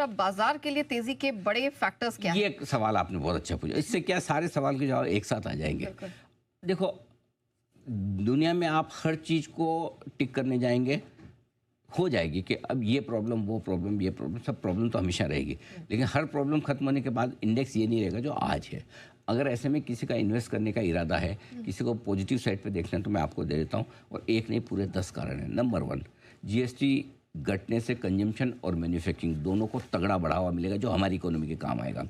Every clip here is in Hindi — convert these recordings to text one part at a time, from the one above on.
अब बाजार के लिए तेजी के बड़े फैक्टर्स क्या हैं? ये सवाल आपने बहुत अच्छा पूछा। इससे क्या सारे सवाल के जवाब एक साथ आ जाएंगे। देखो, दुनिया में आप हर चीज़ को टिक करने जाएंगे, हो जाएगी कि अब ये प्रॉब्लम, वो प्रॉब्लम, ये प्रॉब्लम, सब प्रॉब्लम तो हमेशा रहेगी, लेकिन हर प्रॉब्लम खत्म होने के बाद इंडेक्स ये नहीं रहेगा जो आज है। अगर ऐसे में किसी का इन्वेस्ट करने का इरादा है, किसी को पॉजिटिव साइड पे देखना है, तो मैं आपको दे देता हूँ, और एक नहीं पूरे 10 कारण हैं। नंबर 1, जीएसटी घटने से कंजम्पशन और मैन्युफैक्चरिंग दोनों को तगड़ा बढ़ावा मिलेगा जो हमारी इकोनॉमी के काम आएगा।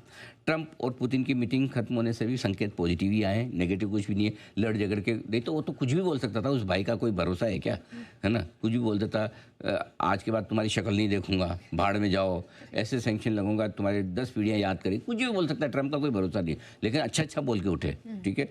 ट्रंप और पुतिन की मीटिंग खत्म होने से भी संकेत पॉजिटिव ही आए हैं, नेगेटिव कुछ भी नहीं है। लड़ झगड़ के नहीं तो वो तो कुछ भी बोल सकता था, उस भाई का कोई भरोसा है क्या, है ना? कुछ भी बोल देता, आज के बाद तुम्हारी शक्ल नहीं देखूंगा, भाड़ में जाओ, ऐसे सैंक्शन लगूंगा, तुम्हारे 10 पीढ़ियाँ याद करें, कुछ भी बोल सकता है। ट्रंप का कोई भरोसा नहीं, लेकिन अच्छा बोल के उठे, ठीक है।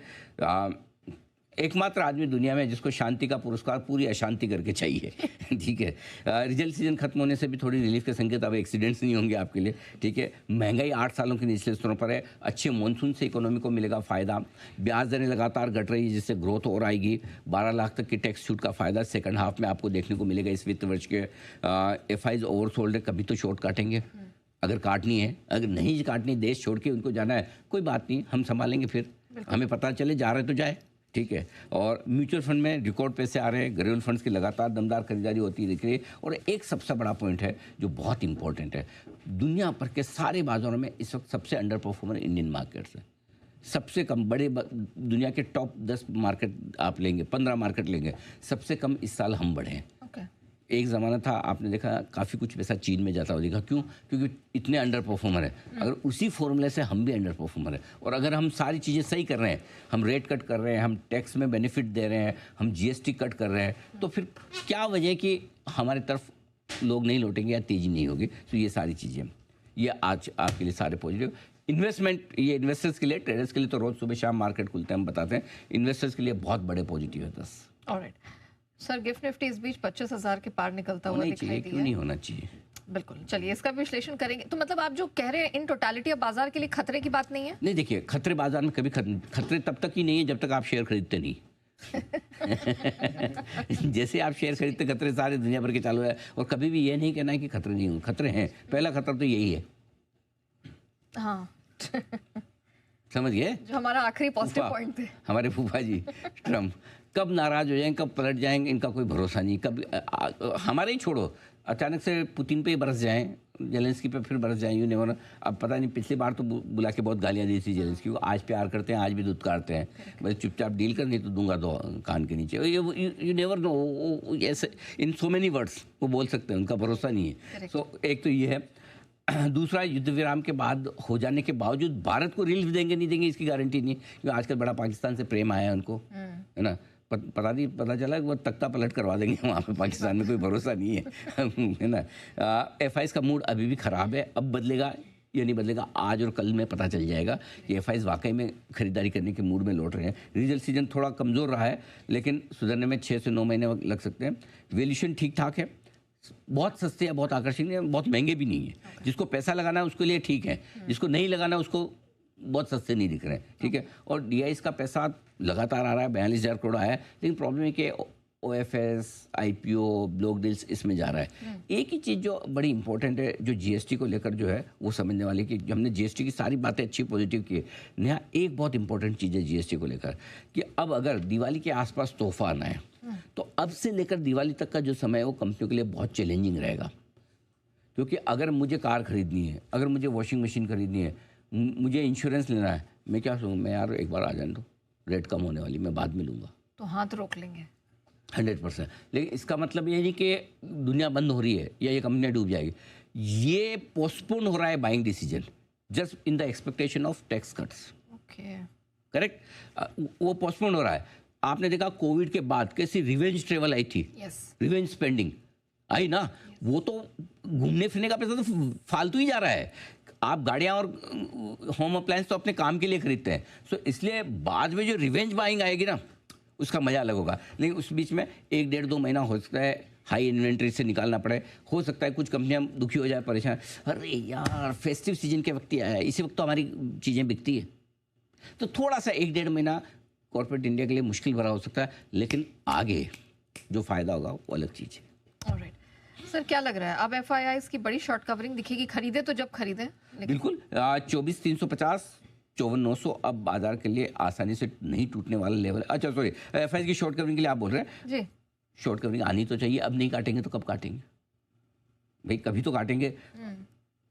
एकमात्र आदमी दुनिया में जिसको शांति का पुरस्कार पूरी अशांति करके चाहिए, ठीक है। रिजल्ट सीजन खत्म होने से भी थोड़ी रिलीफ के संकेत, अब एक्सीडेंट्स नहीं होंगे आपके लिए, ठीक है। महंगाई 8 सालों के निचले स्तरों पर है। अच्छे मानसून से इकोनॉमी को मिलेगा फ़ायदा। ब्याज दरें लगातार घट रही है जिससे ग्रोथ और आएगी। 12 लाख तक की टैक्स छूट का फ़ायदा सेकंड हाफ में आपको देखने को मिलेगा इस वित्त वर्ष के। एफआईज ओवरसोल्ड है, कभी तो शॉर्ट काटेंगे अगर काटनी है, अगर नहीं काटनी, देश छोड़ के उनको जाना है, कोई बात नहीं, हम संभालेंगे। फिर हमें पता चले जा रहे तो जाए, ठीक है। और म्यूचुअल फंड में रिकॉर्ड पैसे आ रहे हैं, ग्रेजुअल फंड्स की लगातार दमदार खरीदारी होती दिख रही है। और एक सबसे बड़ा पॉइंट है जो बहुत इंपॉर्टेंट है, दुनिया भर के सारे बाजारों में इस वक्त सबसे अंडर परफॉर्मर इंडियन मार्केट्स है। सबसे कम बड़े दुनिया के टॉप 10 मार्केट आप लेंगे, 15 मार्केट लेंगे, सबसे कम इस साल हम बढ़े हैं। एक ज़माना था, आपने देखा काफ़ी कुछ पैसा चीन में जाता हुआ देखा, क्यों? क्योंकि इतने अंडर परफॉर्मर है। अगर उसी फॉर्मूले से हम भी अंडर परफॉर्मर है, और अगर हम सारी चीज़ें सही कर रहे हैं, हम रेट कट कर रहे हैं, हम टैक्स में बेनिफिट दे रहे हैं, हम जीएसटी कट कर रहे हैं, तो फिर क्या वजह कि हमारी तरफ लोग नहीं लौटेंगे या तेज़ी नहीं होगी? तो ये सारी चीज़ें, ये आज आपके लिए सारे पॉजिटिव। इन्वेस्टमेंट, ये इन्वेस्टर्स के लिए, ट्रेडर्स के लिए तो रोज़ सुबह शाम मार्केट खुलते हैं, हम बताते हैं। इन्वेस्टर्स के लिए बहुत बड़े पॉजिटिव है 10। ऑलराइट सर, गिफ्ट निफ्टी इस बीच 25,000 के पार निकलता हुआ दिखाई दिया। क्यों नहीं होना चाहिए? बिल्कुल, चलिए इसका विश्लेषण करेंगे। तो मतलब आप जो कह रहे हैं इन टोटालिटी अब बाजार के लिए खतरे की बात नहीं है? नहीं, देखिए, खतरे बाजार में कभी खतरे तब तक ही नहीं है जब तक आप शेयर खरीदते नहीं। जैसे आप शेयर खरीदते, खतरे सारे दुनिया भर के चालू है। और कभी भी ये नहीं कहना है कि खतरे नहीं होंगे, खतरे हैं। पहला खतरा तो यही है, हाँ। समझ गए? जो हमारा आखिरी पॉजिटिव पॉइंट थे, हमारे फूफा जी ट्रम्प, कब नाराज हो जाएंगे, कब पलट जाएंगे, इनका कोई भरोसा नहीं। कब हमारे ही छोड़ो, अचानक से पुतिन पे ही बरस जाएं, जेलेंस्की पे फिर बरस जाएं, यू नेवर। अब पता नहीं, पिछली बार तो बुला के बहुत गालियां दी थी जेलेंस्की को, आज प्यार करते हैं, आज भी दुत्कारते हैं। बस चुपचाप डील कर, नहीं तो दूंगा दो कान के नीचे। यू नेवर नो, ऐसे इन सो मेनी वर्ड्स वो बोल सकते हैं, उनका भरोसा नहीं है। सो एक तो ये है। दूसरा, युद्ध विराम के बाद हो जाने के बावजूद भारत को रिलीफ देंगे नहीं देंगे इसकी गारंटी नहीं, क्योंकि आजकल बड़ा पाकिस्तान से प्रेम आया है उनको, है ना। पता चला कि वो तख्ता पलट करवा देंगे वहाँ पे, पाकिस्तान में कोई भरोसा नहीं है, है ना। एफआईज का मूड अभी भी ख़राब है, अब बदलेगा या नहीं बदलेगा, आज और कल में पता चल जाएगा कि एफआईज वाकई में खरीदारी करने के मूड में लौट रहे हैं। रिजल्ट सीजन थोड़ा कमज़ोर रहा है, लेकिन सुधरने में 6 से 9 महीने लग सकते हैं। वैल्यूएशन ठीक ठाक है, बहुत सस्ते है, बहुत आकर्षणीय है, बहुत महंगे भी नहीं है। जिसको पैसा लगाना है उसके लिए ठीक है, जिसको नहीं लगाना उसको बहुत सस्ते नहीं दिख रहे हैं, ठीक है। और डीआईएस का पैसा लगातार आ रहा है, 42,000 करोड़ आया है, लेकिन प्रॉब्लम है कि ओएफएस, आईपीओ, ब्लॉक डील्स इसमें जा रहा है। एक ही चीज़ जो बड़ी इंपॉर्टेंट है, जो जीएसटी को लेकर जो है वो समझने वाली, कि हमने जीएसटी की सारी बातें अच्छी पॉजिटिव की है, नया एक बहुत इंपॉर्टेंट चीज़ है जीएसटी को लेकर, कि अब अगर दिवाली के आसपास तोहफा आना है, तो अब से लेकर दिवाली तक का जो समय है वो कंपनियों के लिए बहुत चैलेंजिंग रहेगा। क्योंकि अगर मुझे कार खरीदनी है, अगर मुझे वॉशिंग मशीन खरीदनी है, मुझे इंश्योरेंस लेना है, मैं क्या सोचूँ, मैं यार एक बार आ जाने दो, रेट कम होने वाली, मैं बाद में लूँगा, तो हाथ रोक लेंगे 100%। लेकिन इसका मतलब ये नहीं कि दुनिया बंद हो रही है या ये कंपनी डूब जाएगी, ये पोस्टपोन हो रहा है buying decision, just in the expectation of tax cuts. Okay, correct, वो पोस्टपोन हो रहा है। आपने देखा कोविड के बाद कैसी रिवेंज ट्रेवल आई थी, रिवेंज स्पेंडिंग आई ना, वो तो घूमने फिरने का पैसा तो फालतू ही जा रहा है। आप गाड़ियाँ और होम अप्लायंस तो अपने काम के लिए खरीदते हैं, सो इसलिए बाद में जो रिवेंज बाइंग आएगी ना, उसका मज़ा अलग होगा। लेकिन उस बीच में 1-1.5-2 महीना हो सकता है हाई इन्वेंट्री से निकालना पड़े, हो सकता है कुछ कंपनियां दुखी हो जाए, परेशान, अरे यार फेस्टिव सीजन के वक्त ही आया है, इसी वक्त तो हमारी चीज़ें बिकती है। तो थोड़ा सा 1-1.5 महीना कॉर्पोरेट इंडिया के लिए मुश्किल भरा हो सकता है, लेकिन आगे जो फ़ायदा होगा वो अलग चीज़ है। ऑलराइट सर क्या लग रहा है अब एफआईआईज की बड़ी शॉर्ट कवरिंग दिखेगी? खरीदे तो जब खरीदे, लेकिन बिल्कुल 24,350 54,900 अब बाजार के लिए आसानी से नहीं टूटने वाला लेवल। अच्छा सॉरी, एफआईआई की शॉर्ट कवरिंग के लिए आप बोल रहे हैं? जी शॉर्ट कवरिंग आनी तो चाहिए, अब नहीं काटेंगे तो कब काटेंगे भाई? कभी तो काटेंगे।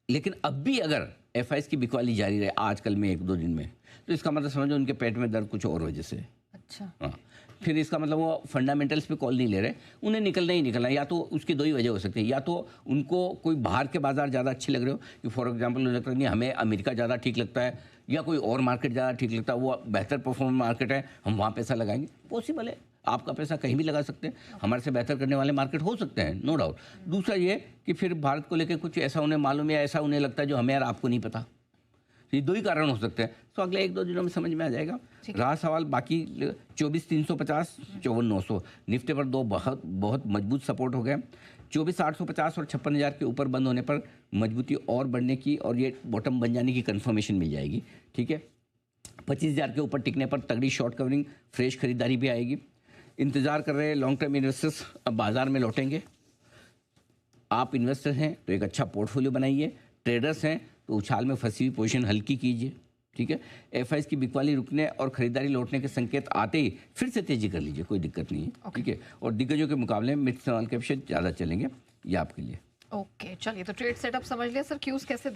लेकिन अब भी अगर एफआईआई की बिकवाली जारी रहे आज कल में 1-2 दिन में, तो इसका मतलब समझो उनके पेट में दर्द कुछ और वजह से है। अच्छा, हाँ, फिर इसका मतलब वो फंडामेंटल्स पे कॉल नहीं ले रहे, उन्हें निकलना ही निकलना है। या तो उसकी दो ही वजह हो सकती है, या तो उनको कोई बाहर के बाजार ज़्यादा अच्छे लग रहे हो कि फॉर एग्जांपल उन्हें लगता है नहीं हमें अमेरिका ज़्यादा ठीक लगता है, या कोई और मार्केट ज़्यादा ठीक लगता है, वो बेहतर परफॉर्म मार्केट है, हम वहाँ पैसा लगाएंगे। पॉसिबल है, आपका पैसा कहीं भी लगा सकते हैं, हमारे से बेहतर करने वाले मार्केट हो सकते हैं, नो डाउट। दूसरा ये कि फिर भारत को लेकर कुछ ऐसा उन्हें मालूम या ऐसा उन्हें लगता है जो हमें और आपको नहीं पता। ये दो ही कारण हो सकते हैं। तो अगले 1-2 दिनों में समझ में आ जाएगा। रहा सवाल बाकी 24,350 54,900 निफ्टी पर दो बहुत मजबूत सपोर्ट हो गया। 24,850 और 56,000 के ऊपर बंद होने पर मजबूती और बढ़ने की और ये बॉटम बन जाने की कंफर्मेशन मिल जाएगी। ठीक है, 25,000 के ऊपर टिकने पर तगड़ी शॉर्ट कवरिंग, फ्रेश खरीदारी भी आएगी। इंतजार कर रहे लॉन्ग टर्म इन्वेस्टर्स अब बाजार में लौटेंगे। आप इन्वेस्टर हैं तो एक अच्छा पोर्टफोलियो बनाइए, ट्रेडर्स हैं तो उछाल में फंसी हुई पोजीशन हल्की कीजिए। ठीक है, एफआईआई की बिकवाली रुकने और खरीदारी लौटने के संकेत आते ही फिर से तेजी कर लीजिए, कोई दिक्कत नहीं है। ठीक है, और दिग्गजों के मुकाबले में मिड स्मॉल कैप शेयर ज़्यादा चलेंगे, ये आपके लिए। ओके चलिए, तो ट्रेड सेटअप समझ लिया सर, क्यूज कैसे